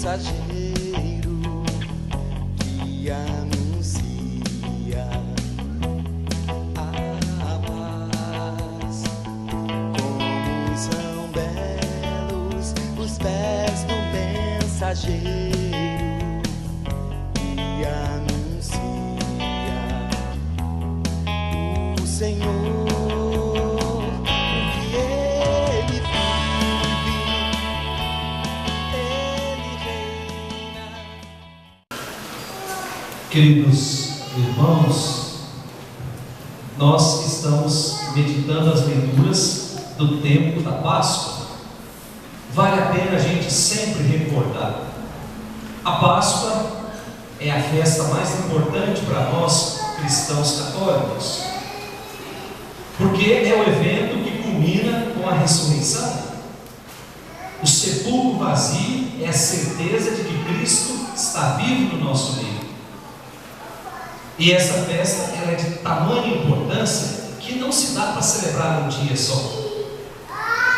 mensageiro que anuncia a paz. Como são belos os pés do mensageiro que anuncia o Senhor. Queridos irmãos, nós estamos meditando as leituras do tempo da Páscoa. Vale a pena a gente sempre recordar. A Páscoa é a festa mais importante para nós cristãos católicos, porque é o evento que culmina com a ressurreição. O sepulcro vazio é a certeza de que Cristo está vivo no nosso meio. E essa festa ela é de tamanha importância que não se dá para celebrar num dia só.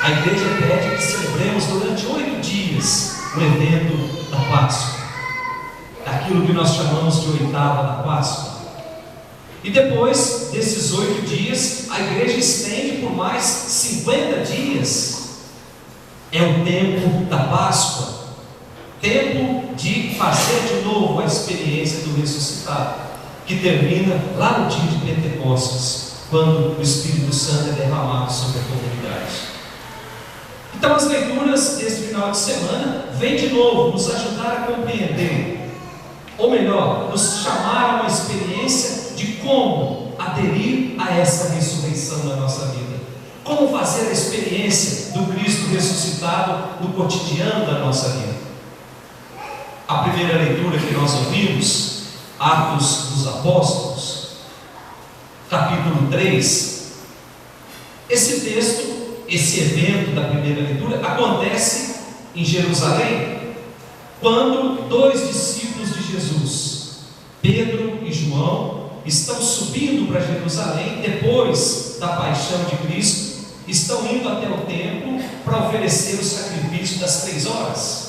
A igreja pede que celebremos durante 8 dias o evento da Páscoa, aquilo que nós chamamos de oitava da Páscoa. E depois desses 8 dias, a igreja estende por mais 50 dias. É o tempo da Páscoa, tempo de fazer de novo a experiência do ressuscitado, que termina lá no dia de Pentecostes, quando o Espírito Santo é derramado sobre a comunidade. Então as leituras deste final de semana vêm de novo nos ajudar a compreender, ou melhor, nos chamar a uma experiência de como aderir a essa ressurreição na nossa vida, como fazer a experiência do Cristo ressuscitado no cotidiano da nossa vida. A primeira leitura que nós ouvimos, Atos dos Apóstolos, capítulo 3. Esse texto, esse evento da primeira leitura, acontece em Jerusalém, quando 2 discípulos de Jesus, Pedro e João, estão subindo para Jerusalém depois da paixão de Cristo, estão indo até o templo para oferecer o sacrifício das 3 horas.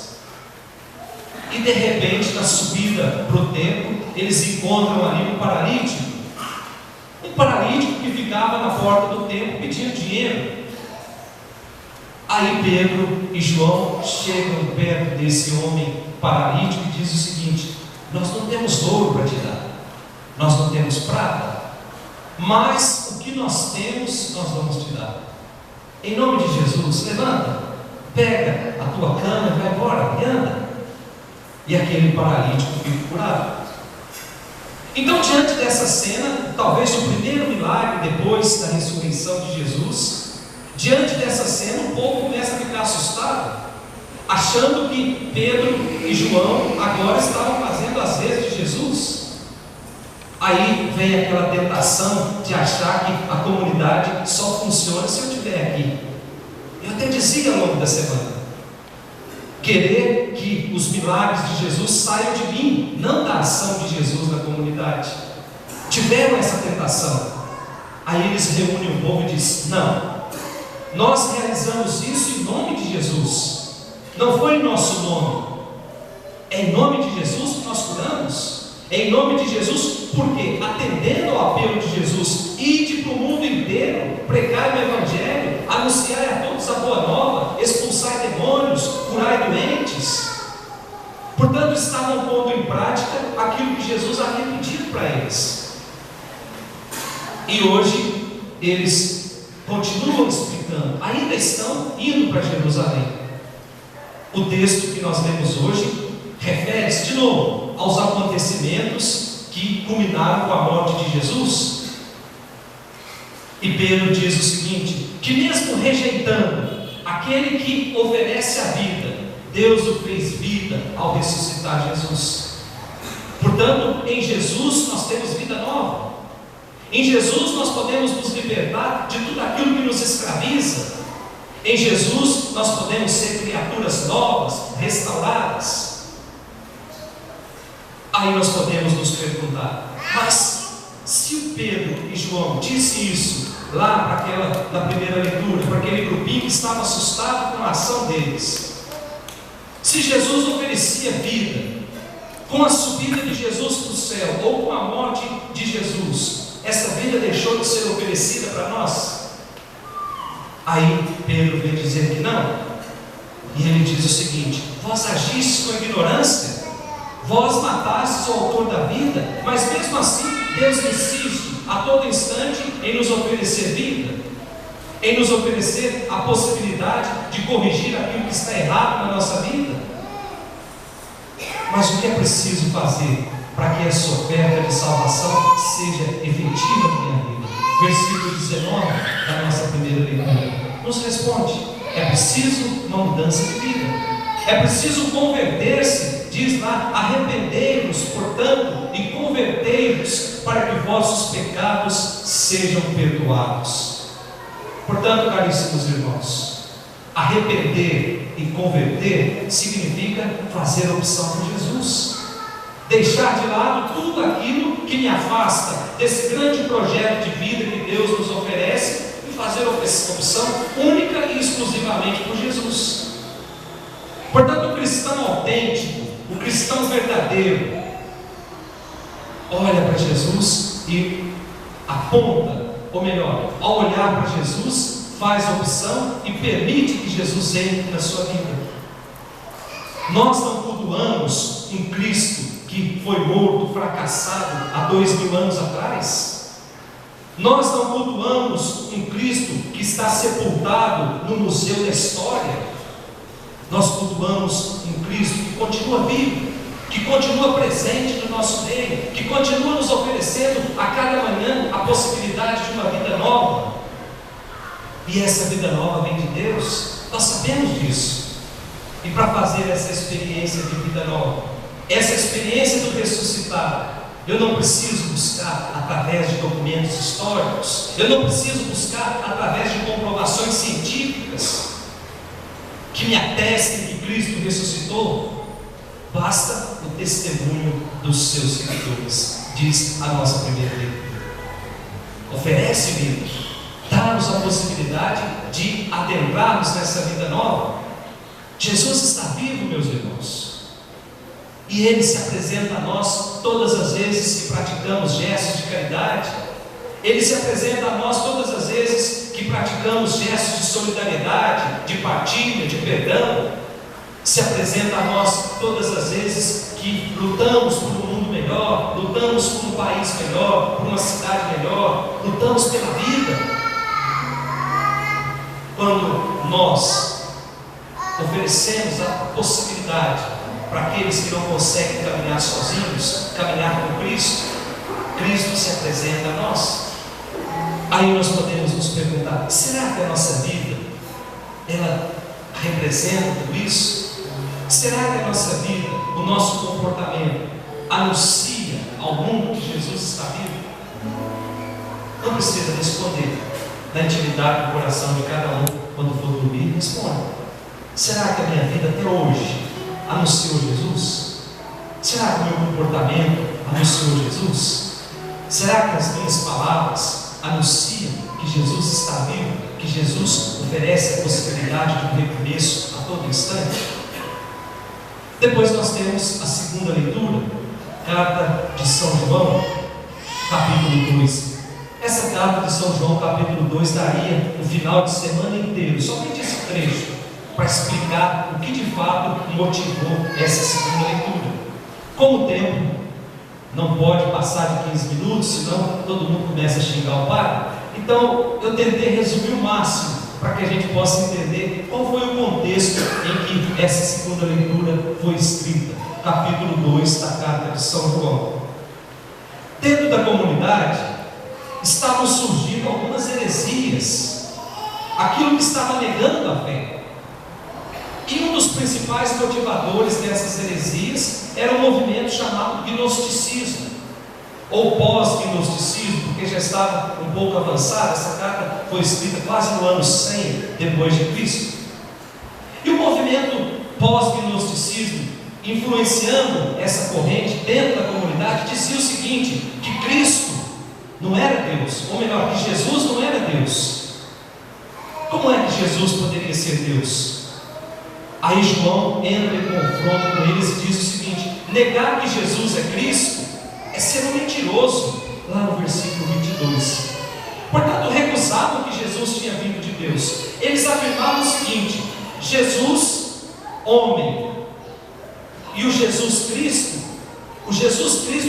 E de repente, na subida para o templo, eles encontram ali um paralítico que ficava na porta do templo pedindo dinheiro. Aí Pedro e João chegam perto desse homem paralítico e dizem o seguinte: nós não temos ouro para te dar, nós não temos prata, mas o que nós temos, nós vamos te dar. Em nome de Jesus, levanta, pega a tua cama e vai embora, e anda. E aquele paralítico fica curado. Então, diante dessa cena, talvez o primeiro milagre depois da ressurreição de Jesus, diante dessa cena, o povo começa a ficar assustado, achando que Pedro e João agora estavam fazendo as vezes de Jesus. Aí vem aquela tentação de achar que a comunidade só funciona se eu estiver aqui. Eu até dizia ao longo da semana, querer que os milagres de Jesus saiam de mim, não da ação de Jesus na comunidade. Tiveram essa tentação. Aí eles reúnem o povo e dizem: não, nós realizamos isso em nome de Jesus, não foi em nosso nome. É em nome de Jesus que nós curamos. É em nome de Jesus, porque atendendo ao apelo de Jesus, ide para o mundo inteiro, pregai o Evangelho, anunciai a todos a boa nova, expulsai demônios, curai doentes. Portanto, estavam pondo em prática aquilo que Jesus havia pedido para eles. E hoje eles continuam explicando, ainda estão indo para Jerusalém. O texto que nós lemos hoje refere-se de novo aos acontecimentos que culminaram com a morte de Jesus. E Pedro diz o seguinte: que mesmo rejeitando aquele que oferece a vida, Deus o fez vida ao ressuscitar Jesus. Portanto, em Jesus nós temos vida nova. Em Jesus nós podemos nos libertar de tudo aquilo que nos escraviza. Em Jesus nós podemos ser criaturas novas, restauradas. Aí nós podemos nos perguntar: mas se o Pedro e João disse isso lá na primeira leitura, para aquele grupinho que estava assustado com a ação deles, Se Jesus oferecia vida, com a subida de Jesus para o céu, ou com a morte de Jesus, essa vida deixou de ser oferecida para nós? Aí Pedro vem dizer que não, e ele diz o seguinte: vós agistes com ignorância, vós matastes o autor da vida, mas mesmo assim Deus insiste a todo instante em nos oferecer vida, em nos oferecer a possibilidade de corrigir aquilo que está errado na nossa vida. Mas o que é preciso fazer para que essa oferta de salvação seja efetiva na minha vida? Versículo 19 da nossa primeira leitura nos responde: é preciso uma mudança de vida, é preciso converter-se. Diz lá: arrependei-vos, portanto, e convertei-vos, para que vossos pecados sejam perdoados. Portanto, caríssimos irmãos, arrepender e converter significa fazer opção por Jesus, deixar de lado tudo aquilo que me afasta desse grande projeto de vida que Deus nos oferece e fazer opção única e exclusivamente por Jesus. Portanto, o cristão autêntico, o cristão verdadeiro, olha para Jesus e aponta, ou melhor, ao olhar para Jesus, faz a opção e permite que Jesus entre na sua vida. Nós não cultuamos um Cristo que foi morto, fracassado há 2000 anos atrás. Nós não cultuamos um Cristo que está sepultado no museu da história. Nós cultuamos um Cristo que continua vivo, que continua presente no nosso meio, que continua nos oferecendo a cada manhã a possibilidade de uma vida nova. E essa vida nova vem de Deus, nós sabemos disso. E para fazer essa experiência de vida nova, essa experiência do ressuscitado, eu não preciso buscar através de documentos históricos, eu não preciso buscar através de comprovações científicas que me atestem que Cristo ressuscitou. Basta o testemunho dos seus seguidores, diz a nossa primeira leitura. Oferece vida, dá-nos a possibilidade de adentrarmos nessa vida nova. Jesus está vivo, meus irmãos, e Ele se apresenta a nós todas as vezes que praticamos gestos de caridade. Ele se apresenta a nós todas as vezes que praticamos gestos de solidariedade, de partilha, de perdão. Se apresenta a nós todas as vezes que lutamos por um mundo melhor, lutamos por um país melhor, por uma cidade melhor, lutamos pela vida. Quando nós oferecemos a possibilidade para aqueles que não conseguem caminhar sozinhos, caminhar com Cristo, Cristo se apresenta a nós. Aí nós podemos nos perguntar: será que a nossa vida, ela representa tudo isso? Será que a nossa vida, o nosso comportamento, anuncia ao mundo que Jesus está vivo? Não precisa responder. Na intimidade do coração de cada um, quando for dormir, responda: será que a minha vida até hoje anunciou Jesus? Será que o meu comportamento anunciou Jesus? Será que as minhas palavras anunciam que Jesus está vivo, que Jesus oferece a possibilidade de um recomeço a todo instante? Depois nós temos a segunda leitura, carta de São João, capítulo 2. Essa carta de São João, capítulo 2, daria um final de semana inteiro, somente esse trecho, para explicar o que de fato motivou essa segunda leitura. Como o tempo não pode passar de 15 minutos, senão todo mundo começa a xingar o padre, então eu tentei resumir o máximo, para que a gente possa entender qual foi o contexto em que essa segunda leitura foi escrita. Capítulo 2 da carta de São João. Dentro da comunidade estavam surgindo algumas heresias, aquilo que estava negando a fé. E um dos principais motivadores dessas heresias era um movimento chamado gnosticismo, ou pós-gnosticismo, porque já estava um pouco avançada. Essa carta foi escrita quase no ano 100 depois de Cristo. E o movimento pós-gnosticismo, influenciando essa corrente dentro da comunidade, dizia o seguinte: que Cristo não era Deus, ou melhor, que Jesus não era Deus. Como é que Jesus poderia ser Deus? Aí João entra em confronto com eles e diz o seguinte: negar que Jesus é Cristo é ser um mentiroso, lá no versículo 22. Portanto, recusavam que Jesus tinha vindo de Deus. Eles afirmavam o seguinte: Jesus, homem, e o Jesus Cristo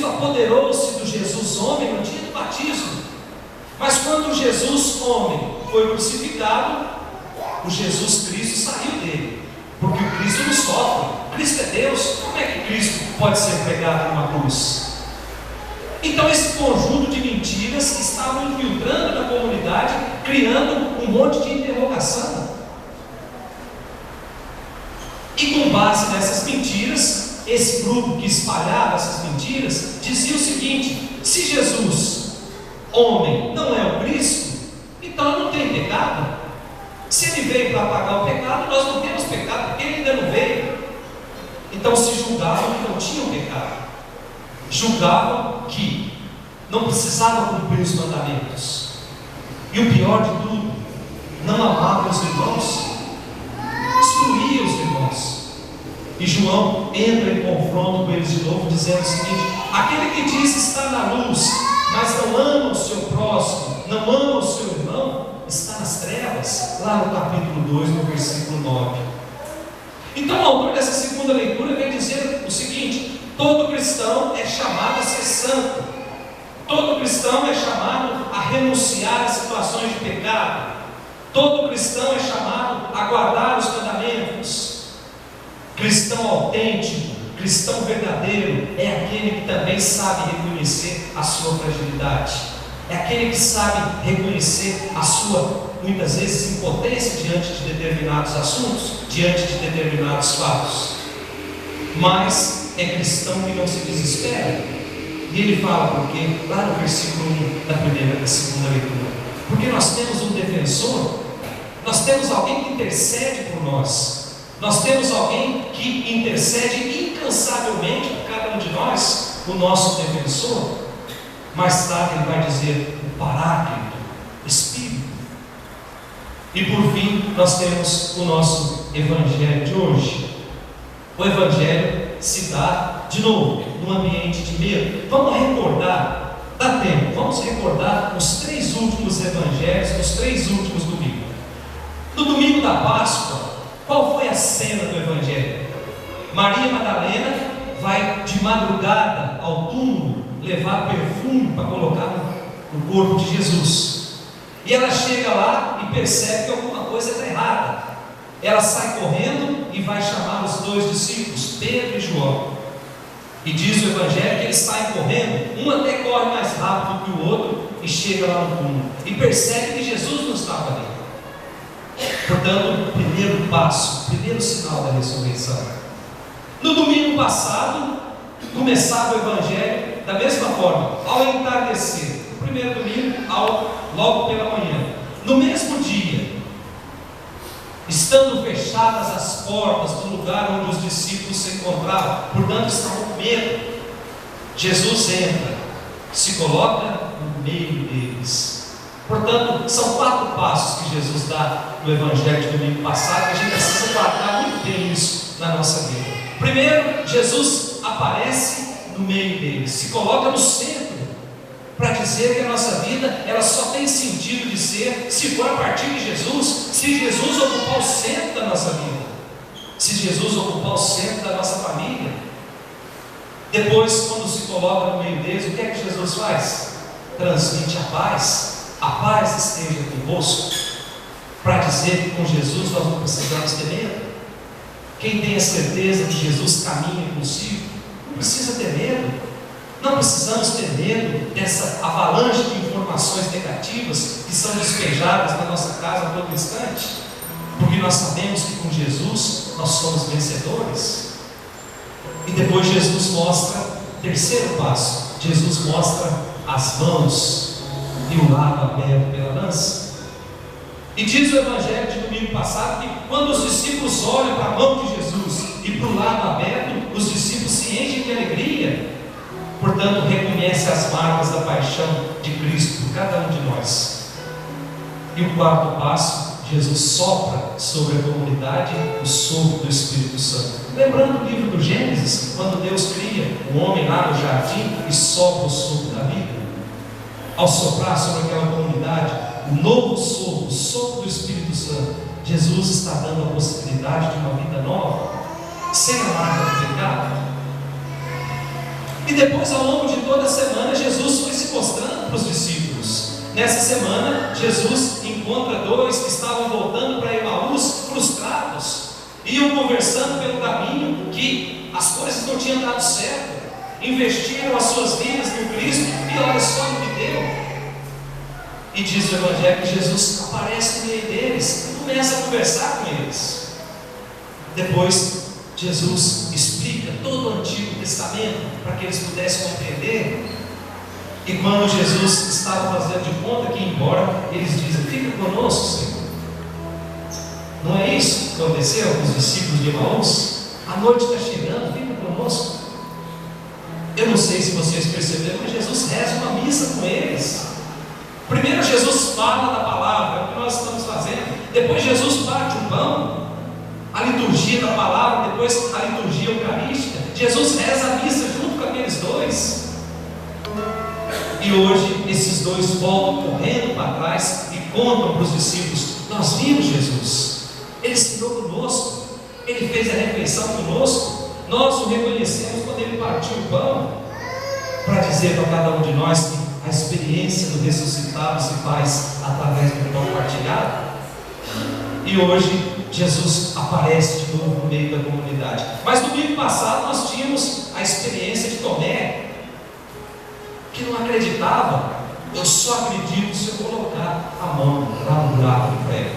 apoderou-se do Jesus homem no dia do batismo. Mas quando o Jesus homem foi crucificado, o Jesus Cristo saiu dele, porque o Cristo não sofre. Cristo é Deus. Como é que Cristo pode ser pregado numa cruz? Então esse conjunto de mentiras estavam infiltrando na comunidade, criando um monte de interrogação. E com base nessas mentiras, esse grupo que espalhava essas mentiras dizia o seguinte: se Jesus, homem, não é o Cristo, então não tem pecado. Se ele veio para apagar o pecado, nós não temos pecado, porque ele ainda não veio. Então se julgavam que não tinham pecado, julgavam que não precisavam cumprir os mandamentos, e o pior de tudo, não amavam os irmãos, excluíam os irmãos. E João entra em confronto com eles de novo, dizendo o seguinte: aquele que diz estar na luz, mas não ama o seu próximo, não ama o seu irmão, está nas trevas, lá no capítulo 2, no versículo 9. Então o autor dessa segunda leitura vem dizer o seguinte: todo cristão é chamado a ser santo, todo cristão é chamado a renunciar a situações de pecado, todo cristão é chamado a guardar os mandamentos. Cristão autêntico, cristão verdadeiro, é aquele que também sabe reconhecer a sua fragilidade, é aquele que sabe reconhecer a sua, muitas vezes, impotência diante de determinados assuntos, diante de determinados fatos. Mas é cristão que não se desespera. E ele fala por quê? Lá no versículo 1 da segunda leitura: porque nós temos um defensor, nós temos alguém que intercede por nós. Nós temos alguém que intercede incansavelmente por cada um de nós, o nosso defensor. Mais tarde ele vai dizer o Paráclito, Espírito. E por fim nós temos o nosso Evangelho de hoje. O Evangelho se dá de novo num ambiente de medo. Vamos recordar, dá tempo, vamos recordar os 3 últimos Evangelhos, os 3 últimos domingos. No domingo da Páscoa, qual foi a cena do Evangelho? Maria Madalena vai de madrugada ao túmulo levar perfume para colocar no corpo de Jesus. E ela chega lá e percebe que alguma coisa está errada. Ela sai correndo e vai chamar os 2 discípulos, Pedro e João. E diz o Evangelho que eles saem correndo, um até corre mais rápido que o outro e chega lá no túmulo e percebe que Jesus não estava ali. Portanto, o primeiro passo, o primeiro sinal da ressurreição. No domingo passado, começava o Evangelho da mesma forma, ao entardecer. No primeiro domingo, logo pela manhã. No mesmo dia, estando fechadas as portas do lugar onde os discípulos se encontravam, portanto estavam com medo, Jesus entra, se coloca no meio deles. Portanto, são 4 passos que Jesus dá no Evangelho de domingo passado, que a gente precisa guardar muito bem isso na nossa vida. Primeiro, Jesus aparece no meio deles, se coloca no centro, para dizer que a nossa vida ela só tem sentido de ser se for a partir de Jesus, se Jesus ocupar o centro da nossa vida, se Jesus ocupar o centro da nossa família. Depois, quando se coloca no meio deles, o que é que Jesus faz? Transmite a paz esteja convosco, para dizer que com Jesus nós não precisamos ter medo. Quem tem a certeza que Jesus caminha consigo, não precisa ter medo. Não precisamos ter medo dessa avalanche de informações negativas que são despejadas na nossa casa a todo instante, porque nós sabemos que com Jesus nós somos vencedores. E depois Jesus mostra o terceiro passo. Jesus mostra as mãos e o lado aberto pela lança. E diz o Evangelho de domingo passado que quando os discípulos olham para a mão de Jesus e para o lado aberto, os discípulos se enchem de alegria. Portanto, reconhece as marcas da paixão de Cristo por cada um de nós. E o quarto passo, Jesus sopra sobre a comunidade o sopro do Espírito Santo. Lembrando o livro do Gênesis, quando Deus cria o homem lá no jardim e sopra o sopro da vida. Ao soprar sobre aquela comunidade o novo sopro, o sopro do Espírito Santo, Jesus está dando a possibilidade de uma vida nova, sem a marca do pecado. E depois, ao longo de toda a semana, Jesus foi se mostrando para os discípulos. Nessa semana, Jesus encontra dois que estavam voltando para Emaús, frustrados, iam conversando pelo caminho que as coisas não tinham dado certo, investiram as suas vidas no Cristo e olha só no que deu. E diz o Evangelho que Jesus aparece no meio deles e começa a conversar com eles. Depois, Jesus explica todo o Antigo Testamento para que eles pudessem compreender. E quando Jesus estava fazendo de conta que ia embora, eles dizem: fica conosco, Senhor. Não é isso que aconteceu com os discípulos de Emaús? A noite está chegando, fica conosco. Eu não sei se vocês perceberam, mas Jesus reza uma missa com eles. Primeiro Jesus fala da palavra, é o que nós estamos fazendo. Depois Jesus parte o pão, a liturgia da palavra, depois a liturgia eucarística. Jesus reza a missa junto com aqueles dois. E hoje esses dois voltam correndo para trás e contam para os discípulos: nós vimos Jesus, Ele cenou conosco, Ele fez a refeição conosco, nós o reconhecemos quando Ele partiu o pão, para dizer para cada um de nós que a experiência do ressuscitado se faz através do pão partilhado. E hoje Jesus aparece de novo no meio da comunidade. Mas no domingo passado nós tínhamos a experiência de Tomé, que não acreditava. Eu só acredito se eu colocar a mão lá no buraco do prego.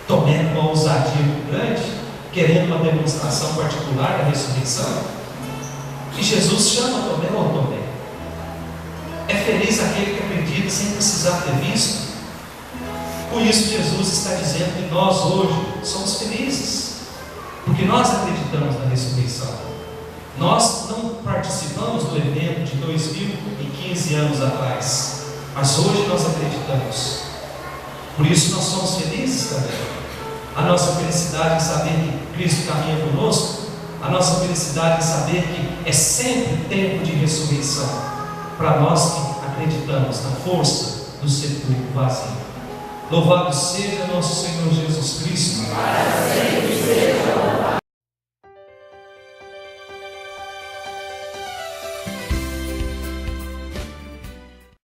Tomé, com uma ousadia muito grande, querendo uma demonstração particular da ressurreição. E Jesus chama Tomé: ô Tomé, é feliz aquele que acredita sem precisar ter visto. Por isso Jesus está dizendo que nós hoje somos felizes, porque nós acreditamos na ressurreição. Nós não participamos do evento de 2015 anos atrás, mas hoje nós acreditamos. Por isso nós somos felizes também. A nossa felicidade em saber que Cristo caminha conosco, a nossa felicidade em saber que é sempre tempo de ressurreição, para nós que acreditamos na força do sepulcro vazio. Louvado seja nosso Senhor Jesus Cristo. Para sempre seja louvado.